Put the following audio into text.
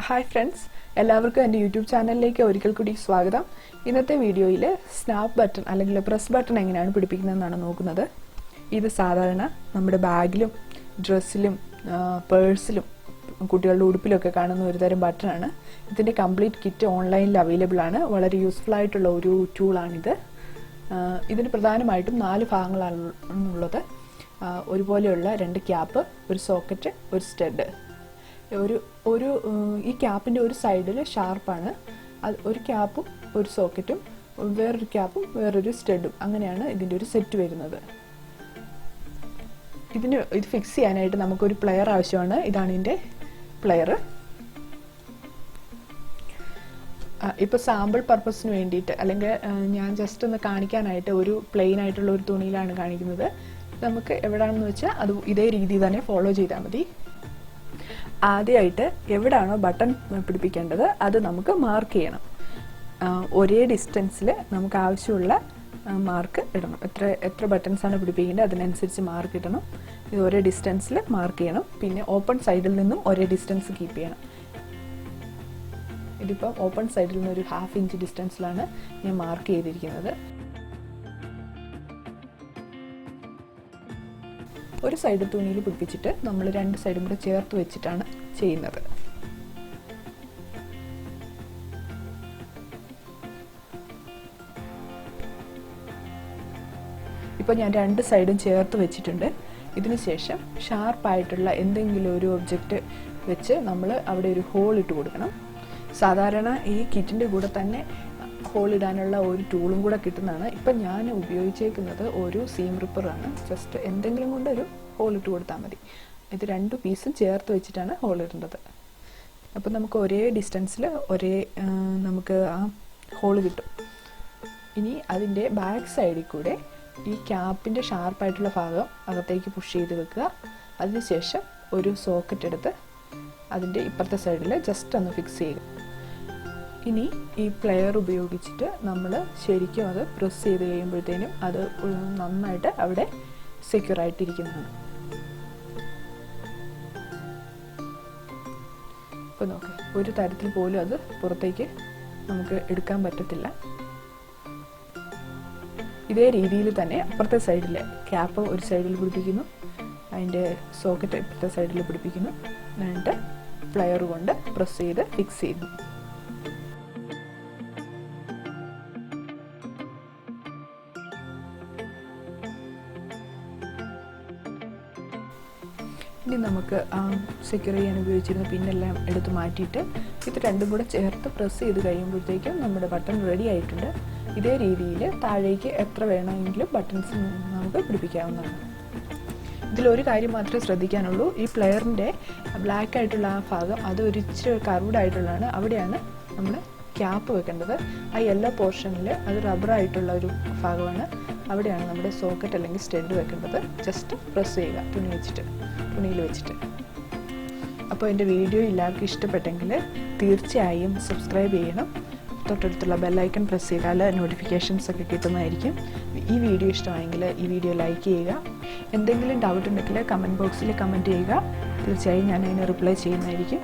Hi friends, എല്ലാവർക്കും എൻ്റെ YouTube ചാനലിലേക്ക് ഒരിക്കൽ കൂടി സ്വാഗതം. ഇന്നത്തെ വീഡിയോയിൽ സ്നാപ്പ് ബട്ടൺ അല്ലെങ്കിൽ പ്രസ് ബട്ടൺ എങ്ങനെയാണ് പിടിപ്പിക്കുന്നതെന്നാണ് നോക്കുന്നത്. ഇത് സാധാരണ നമ്മുടെ ബാഗിലും ഡ്രസ്സിലും പേഴ്സിലും കുട്ടികളുടെ ഉടുപ്പിലൊക്കെ കാണുന്ന ഒരു തരം ബട്ടണാണ്. ഇതിൻ്റെ കംപ്ലീറ്റ് കിറ്റ് ഓൺലൈനിൽ അവൈലബിൾ ആണ്. വളരെ യൂസ്ഫുൾ ആയിട്ടുള്ള ഒരു ടൂളാണിത്. ഇതിന് പ്രധാനമായിട്ടും 4 ഭാഗങ്ങളാണുള്ളത്. ഒരുപോലെയുള്ള 2 ക്യാപ്പ്, ഒരു സോക്കറ്റ്, ഒരു സ്റ്റഡ്. ഈ ക്യാപ്പിൻ്റെ ഒരു സൈഡിൽ ഷാർപ്പാണ്. ഒരു ക്യാപ്പും ഒരു സോക്കറ്റും വേറൊരു ക്യാപ്പും വേറൊരു സ്റ്റഡും, അങ്ങനെയാണ് ഇതിൻ്റെ ഒരു സെറ്റ് വരുന്നത്. ഇത് ഫിക്സ് ചെയ്യാനായിട്ട് നമുക്കൊരു പ്ലെയർ ആവശ്യമാണ്. ഇതാണ് ഇതിൻ്റെ പ്ലെയർ. ഇപ്പോൾ സാമ്പിൾ പർപ്പസിന് വേണ്ടിയിട്ട് അല്ലെങ്കിൽ ഞാൻ ജസ്റ്റ് ഒന്ന് കാണിക്കാനായിട്ട് ഒരു പ്ലെയിൻ ആയിട്ടുള്ള ഒരു തുണിയിലാണ് കാണിക്കുന്നത്. നമുക്ക് എവിടെയാണെന്ന് വെച്ചാൽ അത് ഇതേ രീതി തന്നെ ഫോളോ ചെയ്താൽ മതി. ആദ്യമായിട്ട് എവിടാണോ ബട്ടൺ പിടിപ്പിക്കേണ്ടത് അത് നമുക്ക് മാർക്ക് ചെയ്യണം. ഒരേ ഡിസ്റ്റൻസിൽ നമുക്ക് ആവശ്യമുള്ള മാർക്ക് ഇടണം. എത്ര ബട്ടൺസാണ് പിടിപ്പിക്കേണ്ടത് അതിനനുസരിച്ച് മാർക്ക് ഇടണം. ഇത് ഒരേ ഡിസ്റ്റൻസിൽ മാർക്ക് ചെയ്യണം. പിന്നെ ഓപ്പൺ സൈഡിൽ നിന്നും ഒരേ ഡിസ്റ്റൻസ് കീപ്പ് ചെയ്യണം. ഇതിപ്പോൾ ഓപ്പൺ സൈഡിൽ നിന്ന് ഒരു 1/2 ഇഞ്ച് ഡിസ്റ്റൻസിലാണ് ഞാൻ മാർക്ക് ചെയ്തിരിക്കുന്നത്. ഒരു സൈഡ് തുണിയിൽ പിടിപ്പിച്ചിട്ട് നമ്മൾ 2 സൈഡും കൂടെ ചേർത്ത് വെച്ചിട്ടാണ് ചെയ്യുന്നത്. ഇപ്പോൾ ഞാൻ 2 സൈഡും ചേർത്ത് വെച്ചിട്ടുണ്ട്. ഇതിന് ശേഷം ഷാർപ്പായിട്ടുള്ള എന്തെങ്കിലും ഒരു ഒബ്ജക്റ്റ് വെച്ച് നമ്മൾ അവിടെ ഒരു ഹോൾ ഇട്ട് കൊടുക്കണം. സാധാരണ ഈ കിറ്റിൻ്റെ കൂടെ തന്നെ ഹോൾ ഇടാനുള്ള ഒരു ടൂളും കൂടെ കിട്ടുന്നതാണ്. ഇപ്പം ഞാൻ ഉപയോഗിച്ചേക്കുന്നത് ഒരു സീം റിപ്പറാണ്. ജസ്റ്റ് എന്തെങ്കിലും കൊണ്ട് ഒരു ഹോൾ ഇട്ട് കൊടുത്താൽ മതി. ഇത് 2 പീസും ചേർത്ത് വെച്ചിട്ടാണ് ഹോൾ ഇടേണ്ടത്. അപ്പം നമുക്ക് ഒരേ ഡിസ്റ്റൻസിൽ നമുക്ക് ആ ഹോൾ കിട്ടും. ഇനി അതിൻ്റെ ബാക്ക് സൈഡിൽ കൂടെ ഈ ക്യാപ്പിൻ്റെ ഷാർപ്പായിട്ടുള്ള ഭാഗം അകത്തേക്ക് പുഷ് ചെയ്ത് വെക്കുക. അതിനുശേഷം ഒരു സോക്കറ്റ് എടുത്ത് അതിൻ്റെ ഇപ്പുറത്തെ സൈഡിൽ ജസ്റ്റ് ഒന്ന് ഫിക്സ് ചെയ്യുക. ഇനി ഈ പ്ലെയർ ഉപയോഗിച്ചിട്ട് നമ്മൾ ശരിക്കും അത് പ്രസ് ചെയ്ത് കഴിയുമ്പോഴത്തേനും അത് നന്നായിട്ട് അവിടെ സെക്യൂർ ആയിട്ടിരിക്കുന്നതാണ്. ഇപ്പോൾ നോക്ക്, ഒരു തരത്തിൽ പോലും അത് പുറത്തേക്ക് നമുക്ക് എടുക്കാൻ പറ്റത്തില്ല. ഇതേ രീതിയിൽ തന്നെ അപ്പുറത്തെ സൈഡിൽ ക്യാപ്പ് ഒരു സൈഡിൽ പിടിപ്പിക്കുന്നു, അതിൻ്റെ സോക്കറ്റ് ഇപ്പുറത്തെ സൈഡിൽ പിടിപ്പിക്കുന്നു, എന്നിട്ട് പ്ലെയർ കൊണ്ട് പ്രസ് ചെയ്ത് ഫിക്സ് ചെയ്യുന്നു. ഇനി നമുക്ക് സെക്യൂർ ചെയ്യാൻ ഉപയോഗിച്ചിരുന്ന പിന്നെല്ലാം എടുത്ത് മാറ്റിയിട്ട് ഇത് 2ഉം കൂടെ ചേർത്ത് പ്രസ് ചെയ്ത് കഴിയുമ്പോഴത്തേക്കും നമ്മുടെ ബട്ടൺ റെഡി ആയിട്ടുണ്ട്. ഇതേ രീതിയിൽ താഴേക്ക് എത്ര വേണമെങ്കിലും ബട്ടൺസ് നമുക്ക് പിടിപ്പിക്കാവുന്നതാണ്. ഇതിലൊരു കാര്യം മാത്രമേ ശ്രദ്ധിക്കാനുള്ളൂ. ഈ പ്ലെയറിൻ്റെ ബ്ലാക്ക് ആയിട്ടുള്ള ആ ഭാഗം അത് ഒരു ഇച്ചിരി കർവ്ഡ് ആയിട്ടുള്ളതാണ്. അവിടെയാണ് നമ്മൾ ക്യാപ്പ് വെക്കേണ്ടത്. ആ യെല്ലോ പോർഷനിൽ അത് റബ്ബറായിട്ടുള്ള ഒരു ഭാഗമാണ്. അവിടെയാണ് നമ്മുടെ സോക്കറ്റ് അല്ലെങ്കിൽ സ്റ്റഡ് വെക്കേണ്ടത്. ജസ്റ്റ് പ്രസ് ചെയ്യുക തുണിയിൽ വെച്ചിട്ട്. അപ്പോൾ എൻ്റെ വീഡിയോ എല്ലാവർക്കും ഇഷ്ടപ്പെട്ടെങ്കിൽ തീർച്ചയായും സബ്സ്ക്രൈബ് ചെയ്യണം. തൊട്ടടുത്തുള്ള ബെല്ലൈക്കൺ പ്രസ് ചെയ്താൽ നോട്ടിഫിക്കേഷൻസ് ഒക്കെ കിട്ടുന്നതായിരിക്കും. ഈ വീഡിയോ ഇഷ്ടമായെങ്കിൽ ഈ വീഡിയോ ലൈക്ക് ചെയ്യുക. എന്തെങ്കിലും ഡൗട്ട് ഉണ്ടെങ്കിൽ കമൻറ്റ് ബോക്സിൽ കമൻറ്റ് ചെയ്യുക. തീർച്ചയായും ഞാൻ അതിന് റിപ്ലൈ ചെയ്യുന്നതായിരിക്കും.